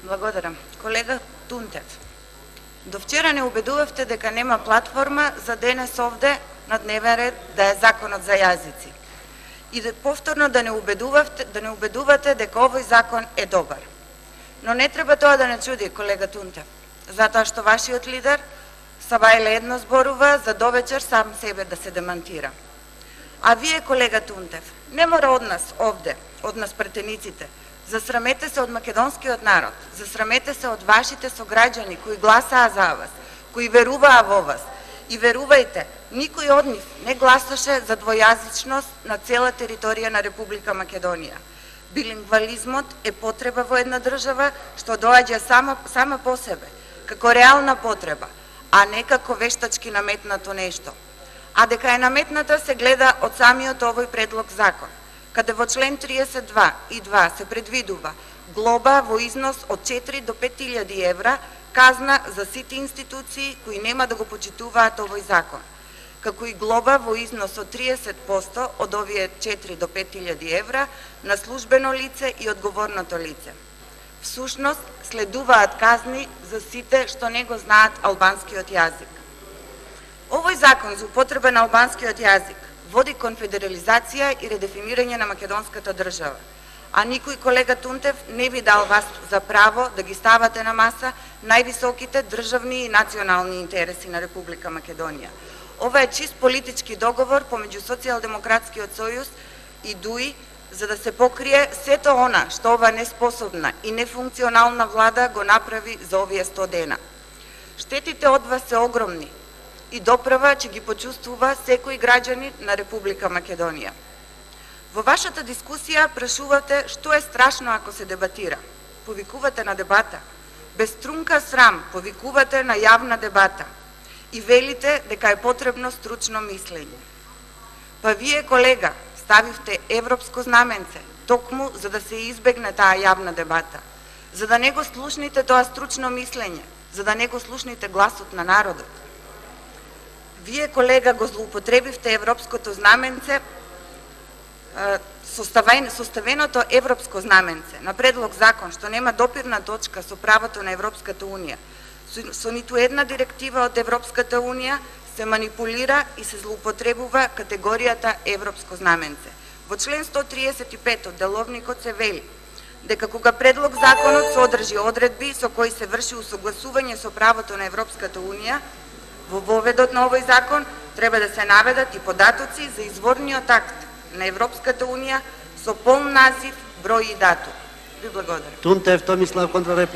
Благодарам. Колега Тунтев, до вчера не убедувавте дека нема платформа за денес овде на дневен ред да е законот за јазици. И повторно да не убедувате дека овој закон е добар. Но не треба тоа да не чуди, колега Тунтев, затоа што вашиот лидер Сабајле едно зборува, за довечер сам себе да се демантира. А вие, колега Тунтев, не мора од нас овде, од нас претениците, засрамете се од македонскиот народ, засрамете се од вашите сограѓани кои гласаа за вас, кои веруваа во вас. И верувајте, никој од нив не гласаше за двојазичност на цела територија на Република Македонија. Билингвализмот е потреба во една држава што доаѓа сама по себе, како реална потреба, а не како вештачки наметнато нешто. А дека е наметната се гледа од самиот овој предлог закон, каде во член 32 и 2 се предвидува глоба во износ од 4 до 5000 евра, казна за сите институции кои нема да го почитуваат овој закон, како и глоба во износ од 30% од овие 4 до 5000 евра на службено лице и одговорното лице. Всушност, следуваат казни за сите што не го знаат албанскиот јазик. Овој закон за употреба на албанскиот јазик води кон федерализација и редефинирање на македонската држава, а никој, колега Тунтев, не ви дал вас за право да ги ставате на маса највисоките државни и национални интереси на Република Македонија. Ова е чист политички договор помеѓу Социјалдемократскиот сојуз и ДУИ, за да се покрие сето она што ова неспособна и нефункционална влада го направи за овие 100 дена. Штетите од вас се огромни и доправа че ги почувствува секој граѓанин на Република Македонија. Во вашата дискусија прашувате што е страшно ако се дебатира. Повикувате на дебата. Без трунка срам повикувате на јавна дебата и велите дека е потребно стручно мислење. Па вие, колега, ставивте европско знаменце, токму за да се избегне таа јавна дебата, за да не го слушните тоа стручно мислење, за да не го слушните гласот на народот. Вие, колега, го злоупотребивте европското знаменце, составеното европско знаменце на предлог закон што нема допирна точка со правото на Европската Унија. Со ниту една директива од Европската Унија се манипулира и се злоупотребува категоријата европско знаменце. Во член 135 од деловникот се вели дека кога предлог законот содржи одредби со кои се врши усогласување со правото на Европската Унија, во воведот на овој закон треба да се наведат и податоци за изворниот акт на Европската Унија со полн назив, број и датум. Ви благодарам. Тунтев Томислав, контрареплика.